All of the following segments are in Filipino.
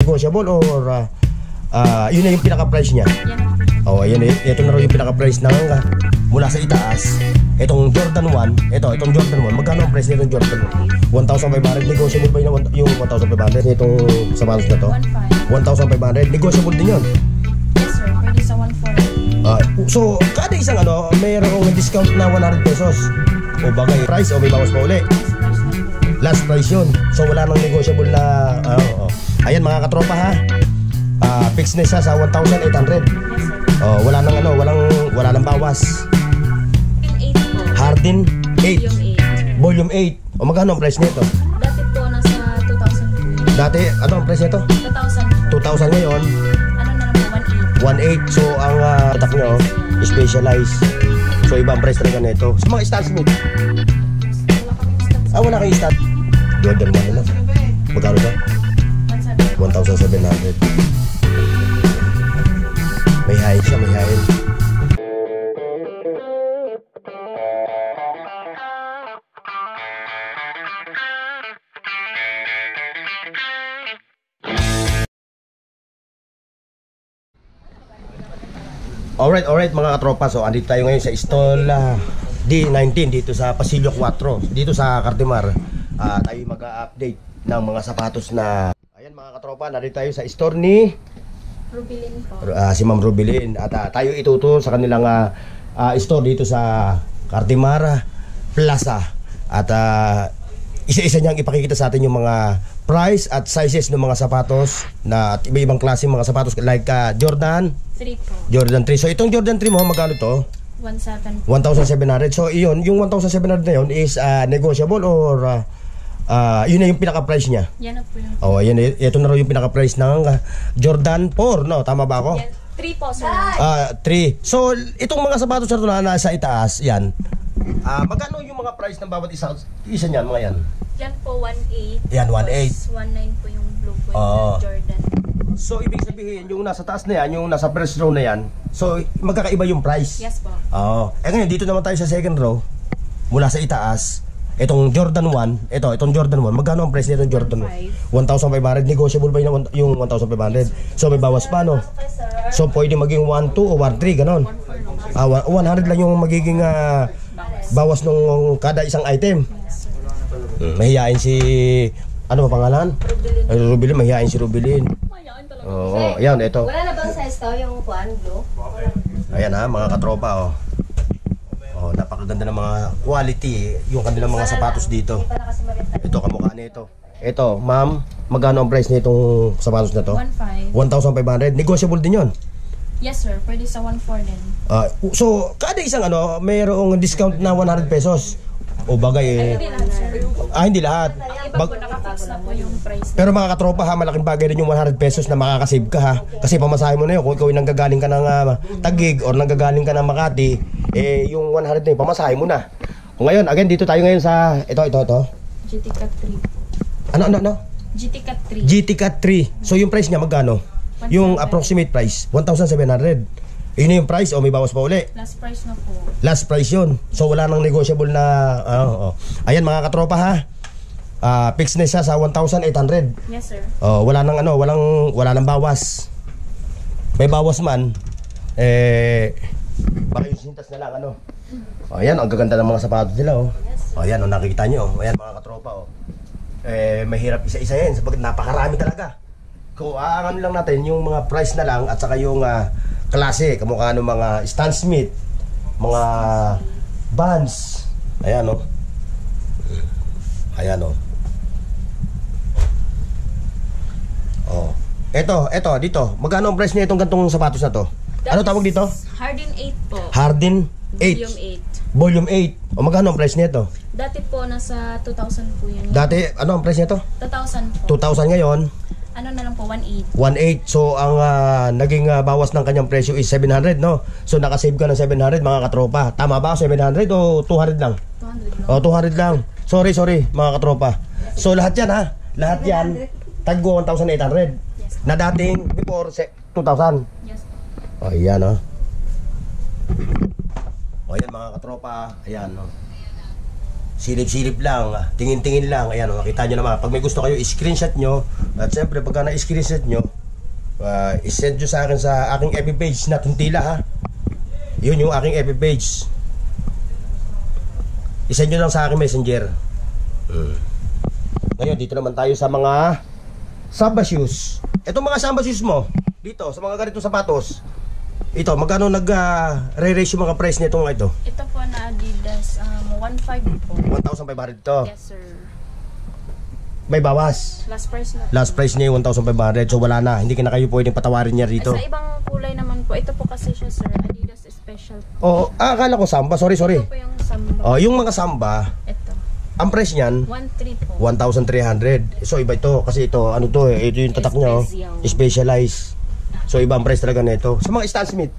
negotiable or yun na yung pinaka-price niya? Oh, ayan, ito na rin yung pinaka-price ng mula sa itaas. Itong Jordan 1, itong Jordan 1, magkano ang price nitong Jordan 1? 1,500, negotiable ba yung 1,500? Itong sapatos na to? 1,500, negotiable din yun? Yes sir, pwede sa 1,400. So, kada isang mayroong discount na 100 pesos. O bagay, price o may bawas pa uli? Last price yun. So, wala nang negotiable na, ayan mga katropa ha. Fixed na siya sa 1,800. Yes sir. Wala nang bawas. Harden 8. Volume 8. O magkano ang price nito? Dati po nasa 2,000. Dati, ano ang price nito? 2,000. 2,000 ngayon? Ano na lang po, 1,800. So, ang attack nyo, specialized. So, ibang price talaga nito. Sa mga Stan Smith. Wala kayong Stan. Jordan 1 na. Magkano to? 1,700. May high siya, may high. Alright mga katropa. So andito tayo ngayon sa stall D19 dito sa Pasilio 4 dito sa Cartimar. Tayo mag-update ng mga sapatos na ayan mga katropa, nandito tayo sa store ni Rubilin po. Si Ma'am Rubilin. At tayo ituturo sa kanilang store dito sa Cartimar Plaza. At isa-isa niyang ipakikita sa atin yung mga price at sizes ng mga sapatos na iba-ibang klase mga sapatos like Jordan 3 po. Jordan 3. So itong Jordan 3 mo magkano to? 1,700. 1,700. So iyon, yung 1,700 na yun is negotiable or yun na yung pinaka-price niya? Yan na po yung... Oh, ayan, ito na rin yung pinaka-price ng Jordan 4, no? Tama ba ako? Yan, 3 po sir. 3. So itong mga sapatos na nasa itaas, yan. Magkano yung mga price ng bawat isa niyan, mga yan? Yan po 1,800. Yan, 1,800. 1,900 po yung blue po yung Jordan. So ibig sabihin, yung nasa taas na yan, yung nasa first row na yan, so magkakaiba yung price? Yes po. Ngayon, dito naman tayo sa second row, mula sa itaas, itong Jordan 1, itong Jordan 1, magkano ang price nitong Jordan 1? 1,500, negotiable ba yung 1,500? So may bawas pa, no? So pwede maging 1,200 o 1,300, ganon? 100 lang yung magiging bawas nung kada isang item. Mahihain si, ano ba pangalan? Rubilin, mahihain si Rubilin. Oo, ayan, ito. Wala na bang size to, yung kuan, blue? Ayan mga katropa, napakaganda ng mga quality, yung kanilang mga sapatos dito. Ito, kamukha nito. Ito, ma'am, magkano ang price nitong sapatos na to? 1,500. Negotiable din yon? Yes sir, pwede sa 1,400 din. So, kada isang mayroong discount na 100 pesos. O bagay Hindi lahat sir. Hindi lahat. Iba po nakafix na po yung price. Pero mga katropa malaking bagay din yung 100 pesos na makakasave ka kasi pamasahe mo na yun. Kung ikaw yung nanggagaling ka ng Taguig or nanggagaling ka ng Makati, yung 100 na yun, pamasahe mo na. Ngayon, again, dito tayo ngayon sa ito. GT Cat 3. Ano? GT Cat 3. GT Cat 3. So yung price niya magkano? Yung approximate price, 1,700. Yun yung price o may bawas pa uli? Last price na po. Last price yun. So wala nang negotiable na Ayan mga katropa fixed na siya sa 1,800. Yes sir. Wala nang bawas. May bawas man baka yung sintas na lang ayan, ang gaganda ng mga sapatos nila ayan, nakikita nyo ayan mga katropa mahirap isa-isa yan sabagat napakarami talaga. Kung aangan lang natin yung mga price na lang at saka yung klase, kamukha ng mga Stan Smith, mga Vans. Ayan Ayan Eto dito. Magkano ang price niya itong gantong sapatos na to? Ano tawag dito? Harden 8 po. Harden 8. Volume 8. Volume 8. Magkano ang price niya ito? Dati po nasa 2,000 po yun. Dati, ano ang price niya ito? 2,000 po. 2,000 ngayon? Ano na lang po, 1,800. 1,800. So ang naging bawas ng kanyang presyo is 700, no? So nakasave ka ng 700 mga katropa. Tama ba? 700 o 200 lang? 200 lang. 200 lang. Sorry mga katropa. So lahat yan lahat yan taggo 1,800. Yes. Na dating before 2,000. Yes. Ayan ayan mga katropa. Ayan Silip-silip lang, tingin-tingin lang. Ayan, makita nyo naman. Pag may gusto kayo, screenshot nyo. At siyempre, pagka na-screenshot nyo, isend nyo sa akin sa aking FB page na Tuntila ha. Yun yung aking FB page. Isend nyo lang sa aking messenger. Ngayon, dito naman tayo sa mga Samba shoes. Itong mga Samba shoes mo, dito, sa mga ganitong sapatos. Ito, magkano nag-re-raise yung mga price nitong ito? Ito po na Adidas, 1.5 po. 1,500 to. Yes, sir. May bawas. Last price na po. Last price niya yung 1,500. So wala na. Hindi ka na kayo pwedeng patawarin niya rito. Sa ibang kulay naman po, ito po kasi siya, sir. Adidas Special. Oo. Akala ko Samba. Sorry. Ito po yung Samba. Oh, yung mga Samba, Ito. ang price niyan, 1.3 po. 1,300. So iba ito. Kasi ito, ano to eh. Ito yung tatak niya. Oh. Special. Specialized. So iba ang price talaga na ito. Sa mga Stan Smith.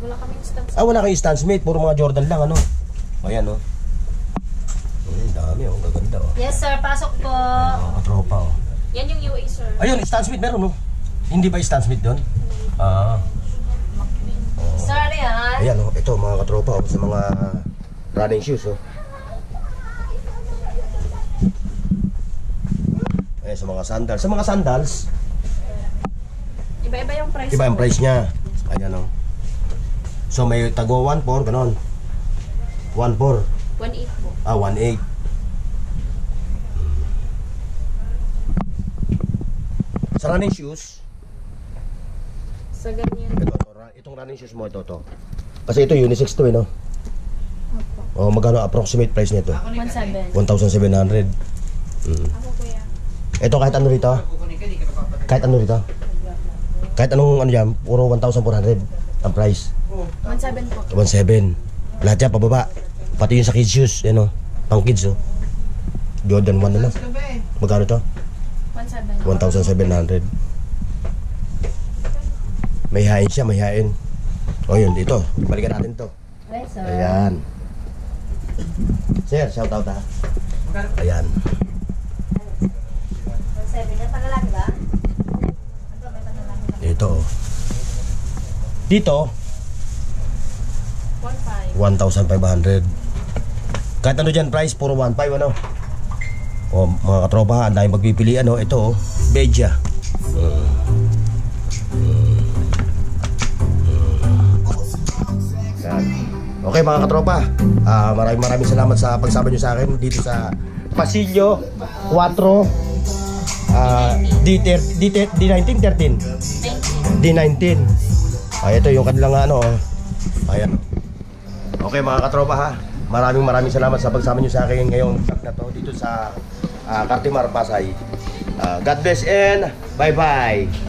Wala kaming stance. Wala kang Stan Smith. Puro mga Jordan lang, ano. Ayan, oh. Dami, oh. Gaganda, oh. Yes sir, pasok po. Mga katropa, oh. Yan yung UA, sir. Ayun, Stan Smith meron, no? Hindi ba Stan Smith doon? Sir, yan. Ayan, oh. Ito, mga katropa, oh. Sa mga running shoes, oh. Ayan, sa mga sandals. Sa mga sandals, Iba-iba yung price. iba ang po. price niya. Ayan, oh. So, may tago 1.4, ganon. 1.4. 1.8 po. 1.8. Sa running shoes, Sa ganyan. itong running shoes mo, ito. Kasi ito, unisex to, eh, no? Opo. Magkano approximate price nito? 1.7. 1,700. Ako kuya. Ito, kahit ano rito? Kahit ano rito? Kahit anong ano yan, puro 1,400 ang price. 1.7 po. 1,700. Lahat yan, pababa. Pati yung sa kids shoes, yan, oh. Pang kids, oh. Jordan 1 na lang. Magkano to? 1.7. 1,700. May hain siya, may hain. O yun, dito. Balikan natin to. Yes sir. Ayan. Sir, shout out ha. Ayan. 7 na pangalan ba? Dito. Dito, 1.5. 1,500. Kahit ano dyan, price, puro 1,500, ano? O, mga katropa, ang dahil magpipilian, ano? Ito, Beja. Yan. Okay, mga katropa, maraming salamat sa pagsama nyo sa akin dito sa Pasillo 4 D19, 13 D19. Ito yung kanilang ano. Ayan. Okay, mga katropa ha. Maraming salamat sa pagsama nyo sa akin ngayong vlog na to dito sa Cartimar, Pasay. God bless and bye-bye.